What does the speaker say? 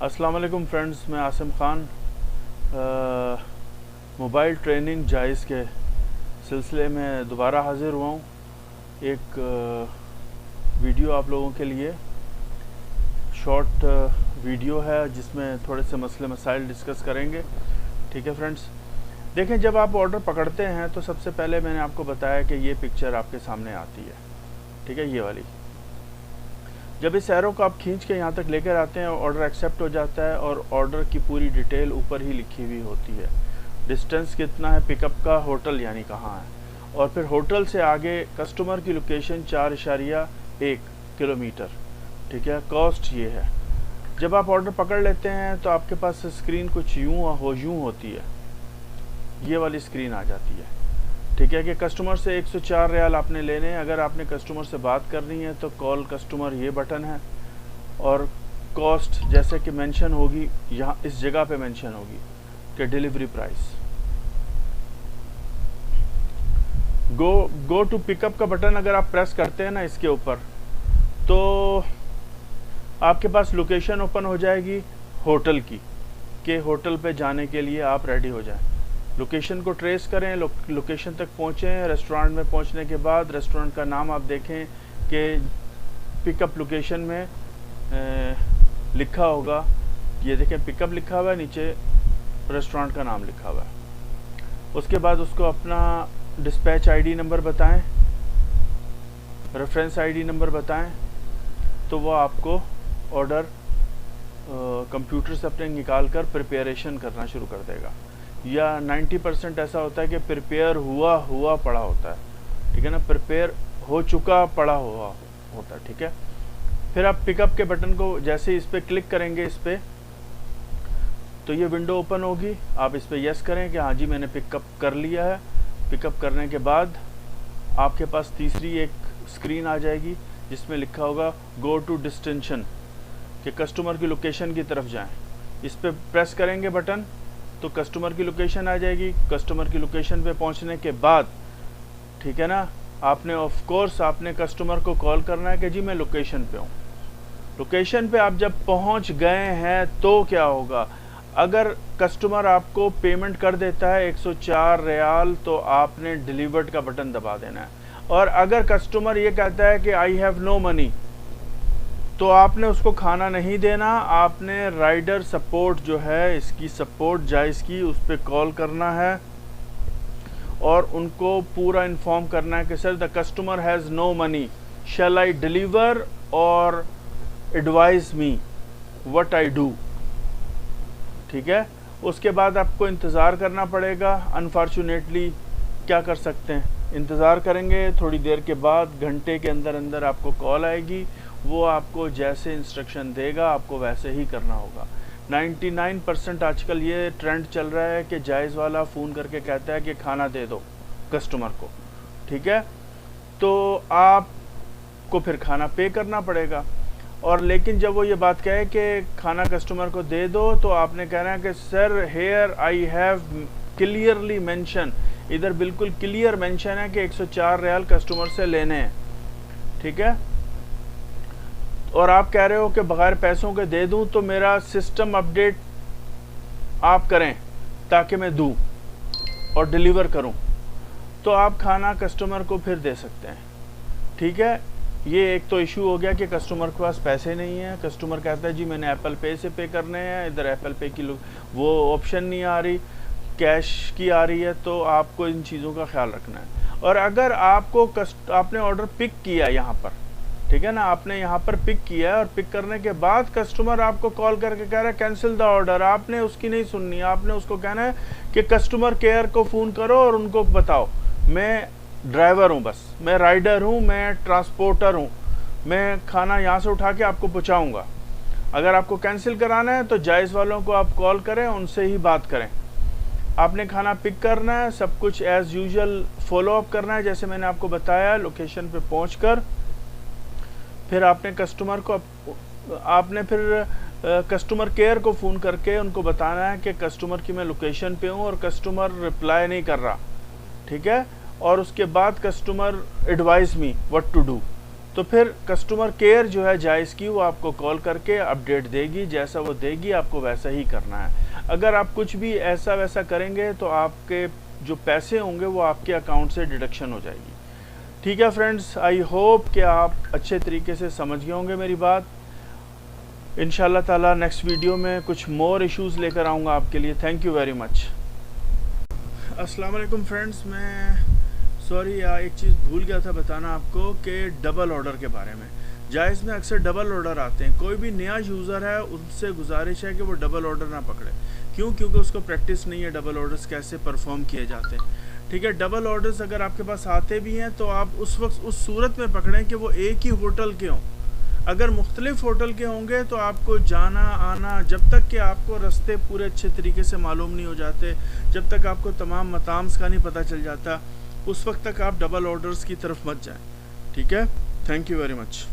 अस्सलाम वालेकुम फ्रेंड्स, मैं आसिम ख़ान मोबाइल ट्रेनिंग जायज़ के सिलसिले में दोबारा हाज़िर हुआ हूँ। एक वीडियो आप लोगों के लिए शॉर्ट वीडियो है जिसमें थोड़े से मसले मसाइल डिस्कस करेंगे। ठीक है फ्रेंड्स, देखें, जब आप ऑर्डर पकड़ते हैं तो सबसे पहले मैंने आपको बताया कि ये पिक्चर आपके सामने आती है। ठीक है, ये वाली। जब इस एरो को आप खींच के यहाँ तक लेकर आते हैं, ऑर्डर एक्सेप्ट हो जाता है और ऑर्डर की पूरी डिटेल ऊपर ही लिखी हुई होती है। डिस्टेंस कितना है पिकअप का, होटल यानी कहाँ है, और फिर होटल से आगे कस्टमर की लोकेशन 4.1 किलोमीटर। ठीक है, कॉस्ट ये है। जब आप ऑर्डर पकड़ लेते हैं तो आपके पास स्क्रीन कुछ यूँ होती है, ये वाली स्क्रीन आ जाती है। ठीक है, कि कस्टमर से 104 रियाल आपने लेने हैं। अगर आपने कस्टमर से बात करनी है तो कॉल कस्टमर ये बटन है, और कॉस्ट जैसे कि मेंशन होगी यहाँ इस जगह पे मेंशन होगी कि delivery price. Go to pickup का बटन अगर आप प्रेस करते हैं ना इसके ऊपर, तो आपके पास लोकेशन ओपन हो जाएगी होटल की, कि होटल पे जाने के लिए आप रेडी हो जाएं। लोकेशन को ट्रेस करें, लोकेशन तक पहुँचें। रेस्टोरेंट में पहुँचने के बाद रेस्टोरेंट का नाम आप देखें कि पिकअप लोकेशन में लिखा होगा, ये देखें पिकअप लिखा हुआ है, नीचे रेस्टोरेंट का नाम लिखा हुआ है। उसके बाद उसको अपना डिस्पैच आईडी नंबर बताएं, रेफरेंस आईडी नंबर बताएं, तो वो आपको ऑर्डर कंप्यूटर से अपने निकाल कर प्रिपरेशन करना शुरू कर देगा। या 90% ऐसा होता है कि प्रिपेयर हुआ पड़ा होता है। ठीक है ना, प्रिपेयर हो चुका पड़ा हुआ होता है। ठीक है, फिर आप पिकअप के बटन को जैसे इस पर क्लिक करेंगे इस पर, तो ये विंडो ओपन होगी। आप इस पर यस करें कि हाँ जी मैंने पिकअप कर लिया है। पिकअप करने के बाद आपके पास तीसरी एक स्क्रीन आ जाएगी जिसमें लिखा होगा गो टू डेस्टिनेशन, कि कस्टमर की लोकेशन की तरफ जाएं। इस पर प्रेस करेंगे बटन तो कस्टमर की लोकेशन आ जाएगी। कस्टमर की लोकेशन पे पहुंचने के बाद, ठीक है ना, आपने ऑफ कोर्स आपने कस्टमर को कॉल करना है कि जी मैं लोकेशन पे हूँ। लोकेशन पे आप जब पहुंच गए हैं तो क्या होगा, अगर कस्टमर आपको पेमेंट कर देता है 104 रियाल, तो आपने डिलीवर्ड का बटन दबा देना है। और अगर कस्टमर ये कहता है कि आई हैव नो मनी, तो आपने उसको खाना नहीं देना। आपने राइडर सपोर्ट जो है, इसकी सपोर्ट जायज़ की, उस पर कॉल करना है और उनको पूरा इन्फॉर्म करना है कि sir the customer has no money, shall I deliver और advise me what I do. ठीक है, उसके बाद आपको इंतज़ार करना पड़ेगा। अनफॉर्चुनेटली क्या कर सकते हैं, इंतज़ार करेंगे। थोड़ी देर के बाद घंटे के अंदर अंदर आपको कॉल आएगी। वो आपको जैसे इंस्ट्रक्शन देगा आपको वैसे ही करना होगा। 99% आजकल ये ट्रेंड चल रहा है कि जायज़ वाला फ़ोन करके कहता है कि खाना दे दो कस्टमर को। ठीक है, तो आपको फिर खाना पे करना पड़ेगा। और लेकिन जब वो ये बात कहे कि खाना कस्टमर को दे दो, तो आपने कहना है कि sir here I have clearly mention, इधर बिल्कुल क्लियर मेंशन है कि 104 रियाल कस्टमर से लेने हैं। ठीक है, और आप कह रहे हो कि बगैर पैसों के दे दूं, तो मेरा सिस्टम अपडेट आप करें ताकि मैं दूं और डिलीवर करूं, तो आप खाना कस्टमर को फिर दे सकते हैं। ठीक है, ये एक तो इशू हो गया कि कस्टमर के पास पैसे नहीं है। कस्टमर कहता है जी मैंने एप्पल पे से पे करने हैं, इधर एप्पल पे की वो ऑप्शन नहीं आ रही, कैश की आ रही है। तो आपको इन चीज़ों का ख्याल रखना है। और अगर आपने ऑर्डर पिक किया यहाँ पर, ठीक है ना, आपने यहाँ पर पिक किया है और पिक करने के बाद कस्टमर आपको कॉल करके कह रहा है कैंसिल द ऑर्डर, आपने उसकी नहीं सुननी। आपने उसको कहना है कि कस्टमर केयर को फ़ोन करो और उनको बताओ मैं ड्राइवर हूँ, बस मैं राइडर हूँ, मैं ट्रांसपोर्टर हूँ, मैं खाना यहाँ से उठा के आपको पहुँचाऊँगा। अगर आपको कैंसिल कराना है तो जायज़ वालों को आप कॉल करें, उनसे ही बात करें। आपने खाना पिक करना है, सब कुछ एज़ यूजुअल फॉलो अप करना है जैसे मैंने आपको बताया। लोकेशन पे पहुँचकर फिर आपने कस्टमर केयर को फ़ोन करके उनको बताना है कि कस्टमर की मैं लोकेशन पे हूँ और कस्टमर रिप्लाई नहीं कर रहा। ठीक है, और उसके बाद customer advice me what to do, तो फिर कस्टमर केयर जो है जायज़ की, वो आपको कॉल करके अपडेट देगी, जैसा वो देगी आपको वैसा ही करना है। अगर आप कुछ भी ऐसा वैसा करेंगे तो आपके जो पैसे होंगे वो आपके अकाउंट से डिडक्शन हो जाएगी। ठीक है फ्रेंड्स, आई होप कि आप अच्छे तरीके से समझ गए होंगे मेरी बात। इंशाल्लाह ताला नेक्स्ट वीडियो में कुछ मोर इश्यूज़ लेकर आऊँगा आपके लिए। Thank you very much. अस्सलाम वालेकुम फ्रेंड्स, मैं सॉरी एक चीज़ भूल गया था बताना आपको कि डबल ऑर्डर के बारे में। जायज़ में अक्सर डबल ऑर्डर आते हैं। कोई भी नया यूज़र है उनसे गुजारिश है कि वो डबल ऑर्डर ना पकड़े। क्यों? क्योंकि उसको प्रैक्टिस नहीं है डबल ऑर्डर्स कैसे परफॉर्म किए जाते हैं। ठीक है, डबल ऑर्डर्स अगर आपके पास आते भी हैं तो आप उस वक्त उस सूरत में पकड़ें कि वो एक ही होटल के हों। अगर मुख्तलिफ होटल के होंगे तो आपको जाना आना, जब तक कि आपको रास्ते पूरे अच्छे तरीके से मालूम नहीं हो जाते, जब तक आपको तमाम मताम्स का नहीं पता चल जाता, उस वक्त तक आप डबल ऑर्डर्स की तरफ मत जाएं। ठीक है, थैंक यू वेरी मच।